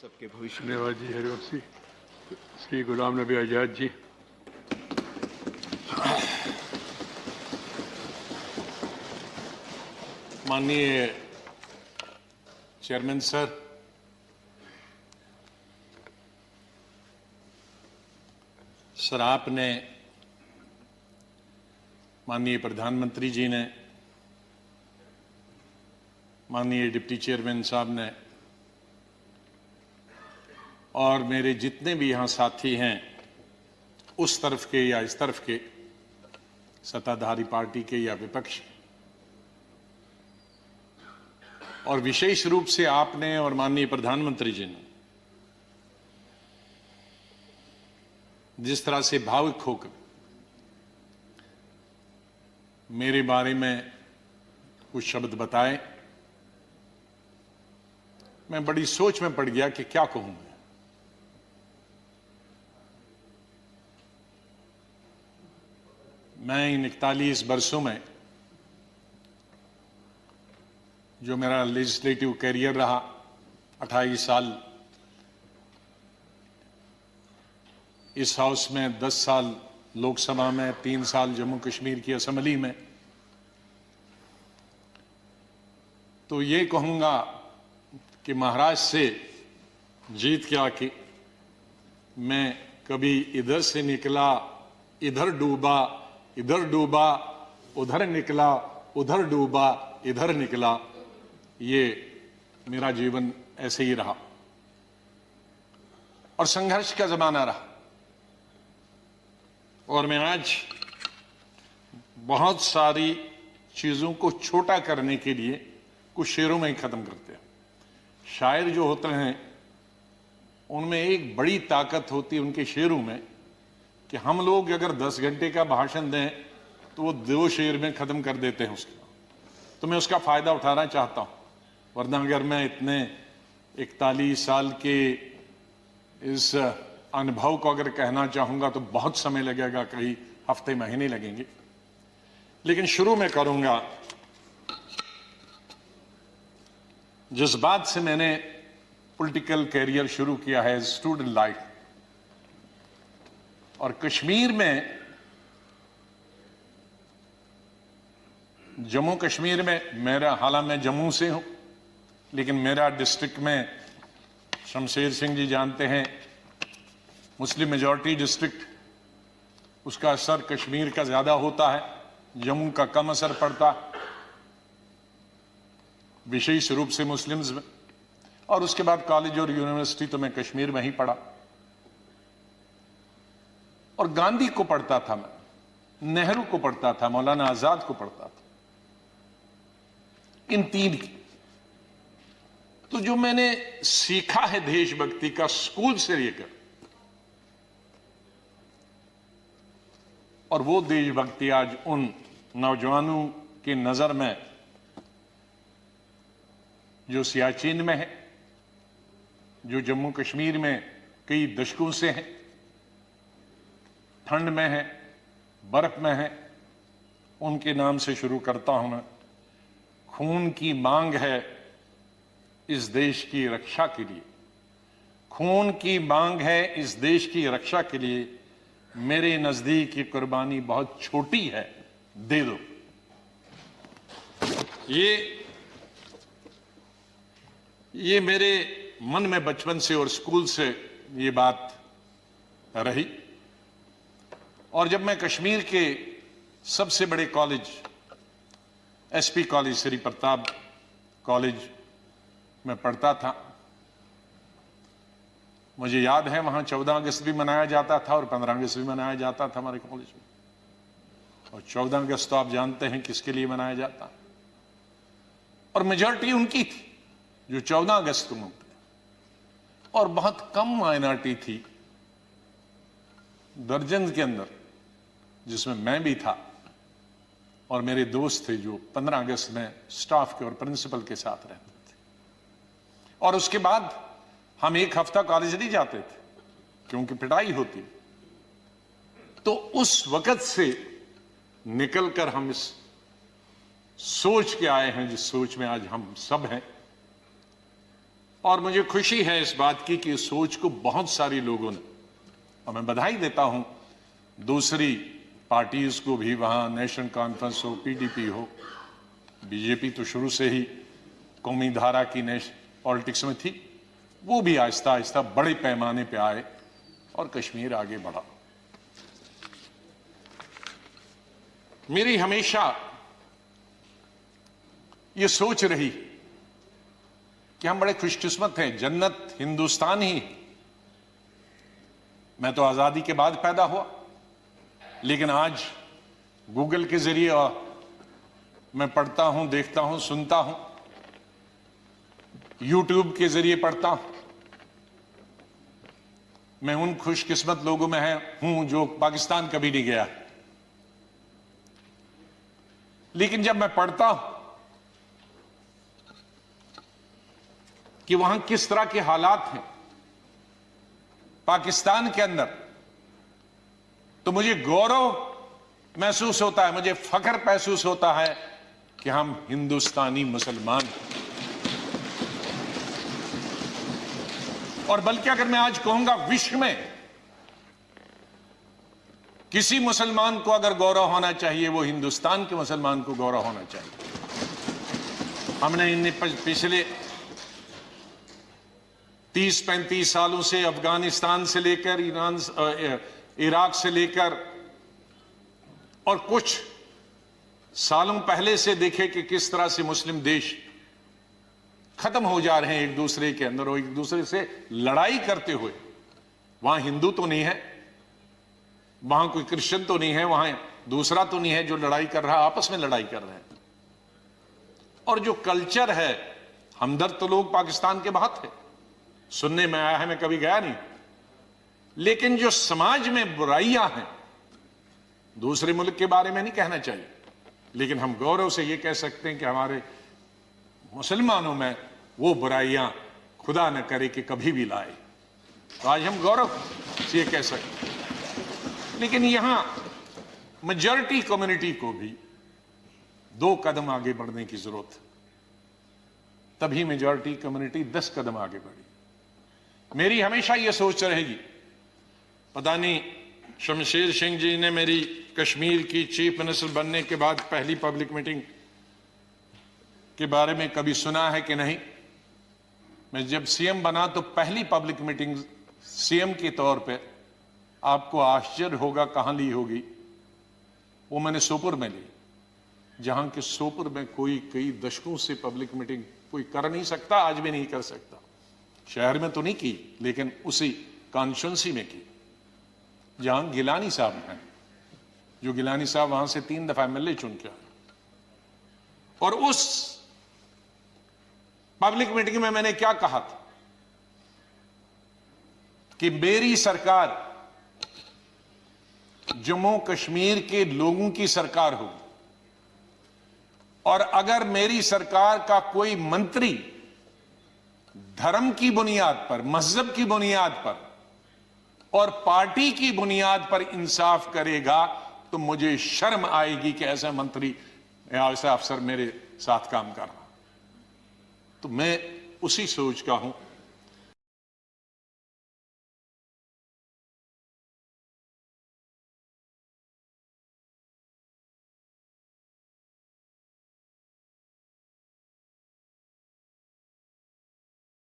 सबके भविष्य में। धन्यवाद जी हरिवंश जी। श्री गुलाम नबी आजाद जी। माननीय चेयरमैन सर, सर आपने, माननीय प्रधानमंत्री जी ने, माननीय डिप्टी चेयरमैन साहब ने और मेरे जितने भी यहाँ साथी हैं, उस तरफ के या इस तरफ के, सत्ताधारी पार्टी के या विपक्ष, और विशेष रूप से आपने और माननीय प्रधानमंत्री जी ने जिस तरह से भावुक होकर मेरे बारे में कुछ शब्द बताए, मैं बड़ी सोच में पड़ गया कि क्या कहूं। मैं इन 41 वर्षों में जो मेरा लेजिस्लेटिव कैरियर रहा, 28 साल इस हाउस में, 10 साल लोकसभा में, 3 साल जम्मू कश्मीर की असेंबली में, तो ये कहूंगा कि महाराष्ट्र से जीत के आके मैं कभी इधर से निकला, इधर डूबा, इधर डूबा, उधर निकला, उधर डूबा, इधर निकला, ये मेरा जीवन ऐसे ही रहा और संघर्ष का जमाना रहा। और मैं आज बहुत सारी चीजों को छोटा करने के लिए कुछ शेरों में ही खत्म करते हैं। शायर जो होते हैं उनमें एक बड़ी ताकत होती है उनके शेरों में कि हम लोग अगर 10 घंटे का भाषण दें तो वो 2 शेर में खत्म कर देते हैं उसका। तो मैं उसका फायदा उठाना चाहता हूं, वरना अगर मैं इतने 41 साल के इस अनुभव को अगर कहना चाहूंगा तो बहुत समय लगेगा, कई हफ्ते महीने लगेंगे। लेकिन शुरू में करूंगा जिस बात से मैंने पॉलिटिकल कैरियर शुरू किया है, स्टूडेंट लाइफ। और कश्मीर में, जम्मू कश्मीर में मेरा, हालांकि मैं जम्मू से हूं, लेकिन मेरा डिस्ट्रिक्ट में, शमशेर सिंह जी जानते हैं, मुस्लिम मेजॉरिटी डिस्ट्रिक्ट, उसका असर कश्मीर का ज्यादा होता है, जम्मू का कम असर पड़ता, विशेष रूप से मुस्लिम्स में। और उसके बाद कॉलेज और यूनिवर्सिटी तो मैं कश्मीर में ही पढ़ा। और गांधी को पढ़ता था मैं, नेहरू को पढ़ता था, मौलाना आजाद को पढ़ता था, इन 3 की। तो जो मैंने सीखा है देशभक्ति का स्कूल से लेकर, और वो देशभक्ति आज उन नौजवानों की नजर में जो सियाचिन में है, जो जम्मू कश्मीर में कई दशकों से है, ठंड में है, बर्फ में है, उनके नाम से शुरू करता हूं मैं। खून की मांग है इस देश की रक्षा के लिए, खून की मांग है इस देश की रक्षा के लिए, मेरे नजदीक ये कुर्बानी बहुत छोटी है, दे दो। ये मेरे मन में बचपन से और स्कूल से ये बात रही। और जब मैं कश्मीर के सबसे बड़े college, SP college, Shri Pratap college में पढ़ता था, मुझे याद है वहां 14 अगस्त भी मनाया जाता था और 15 अगस्त भी मनाया जाता था हमारे कॉलेज में। और 14 अगस्त तो आप जानते हैं किसके लिए मनाया जाता, और मेजॉरिटी उनकी थी जो 14 अगस्त को मनाते, और बहुत कम माइनॉरिटी थी, दर्जन के अंदर, जिसमें मैं भी था और मेरे दोस्त थे जो 15 अगस्त में स्टाफ के और प्रिंसिपल के साथ रहते थे। और उसके बाद हम 1 हफ्ता कॉलेज नहीं जाते थे क्योंकि पिटाई होती। तो उस वक्त से निकलकर हम इस सोच के आए हैं जिस सोच में आज हम सब हैं। और मुझे खुशी है इस बात की कि इस सोच को बहुत सारे लोगों ने, और मैं बधाई देता हूं दूसरी पार्टीज को भी, वहां नेशनल कॉन्फ्रेंस हो, पीडीपी हो, बीजेपी तो शुरू से ही कौमी धारा की पॉलिटिक्स में थी, वो भी आहिस्ता आहिस्ता बड़े पैमाने पे आए और कश्मीर आगे बढ़ा। मेरी हमेशा ये सोच रही कि हम बड़े खुशकिस्मत हैं, जन्नत हिंदुस्तान ही है। मैं तो आजादी के बाद पैदा हुआ, लेकिन आज गूगल के जरिए मैं पढ़ता हूं, देखता हूं, सुनता हूं, यूट्यूब के जरिए पढ़ता हूं। मैं उन खुशकिस्मत लोगों में हूं जो पाकिस्तान कभी नहीं गया, लेकिन जब मैं पढ़ता हूं कि वहां किस तरह के हालात हैं पाकिस्तान के अंदर, तो मुझे गौरव महसूस होता है, मुझे फख्र महसूस होता है कि हम हिंदुस्तानी मुसलमान हैं। और बल्कि अगर मैं आज कहूंगा विश्व में किसी मुसलमान को अगर गौरव होना चाहिए, वो हिंदुस्तान के मुसलमान को गौरव होना चाहिए। हमने इन पिछले 30-35 सालों से अफगानिस्तान से लेकर इराक से लेकर और कुछ सालों पहले से देखे कि किस तरह से मुस्लिम देश खत्म हो जा रहे हैं एक दूसरे के अंदर और एक दूसरे से लड़ाई करते हुए। वहां हिंदू तो नहीं है, वहां कोई क्रिश्चियन तो नहीं है, वहां दूसरा तो नहीं है जो लड़ाई कर रहा, आपस में लड़ाई कर रहे हैं। और जो कल्चर है, हमदर्द तो लोग पाकिस्तान के बहुत थे, सुनने में आया है, मैं कभी गया नहीं, लेकिन जो समाज में बुराइयां हैं, दूसरे मुल्क के बारे में नहीं कहना चाहिए, लेकिन हम गौरव से यह कह सकते हैं कि हमारे मुसलमानों में वो बुराइयां खुदा न करे कि कभी भी लाए। तो आज हम गौरव से ये कह सकते हैं। लेकिन यहां मेजॉरिटी कम्युनिटी को भी 2 कदम आगे बढ़ने की जरूरत है, तभी मेजॉरिटी कम्युनिटी 10 कदम आगे बढ़ी। मेरी हमेशा यह सोच रहेगी, पता नहीं शमशेर सिंह जी ने मेरी कश्मीर की चीफ मिनिस्टर बनने के बाद पहली पब्लिक मीटिंग के बारे में कभी सुना है कि नहीं। मैं जब सीएम बना तो पहली पब्लिक मीटिंग सीएम के तौर पे, आपको आश्चर्य होगा कहां ली होगी, वो मैंने सोपुर में ली, जहां के सोपुर में कोई कई दशकों से पब्लिक मीटिंग कोई कर नहीं सकता, आज भी नहीं कर सकता। शहर में तो नहीं की, लेकिन उसी कॉन्स्टिट्यूंसी में की जहां गिलानी साहब हैं, जो गिलानी साहब वहां से 3 दफा एमएलए चुन के आए। और उस पब्लिक मीटिंग में मैंने क्या कहा था कि मेरी सरकार जम्मू कश्मीर के लोगों की सरकार होगी, और अगर मेरी सरकार का कोई मंत्री धर्म की बुनियाद पर, मजहब की बुनियाद पर और पार्टी की बुनियाद पर इंसाफ करेगा, तो मुझे शर्म आएगी कि ऐसा मंत्री या ऐसा अफसर मेरे साथ काम कर रहा। तो मैं उसी सोच का हूं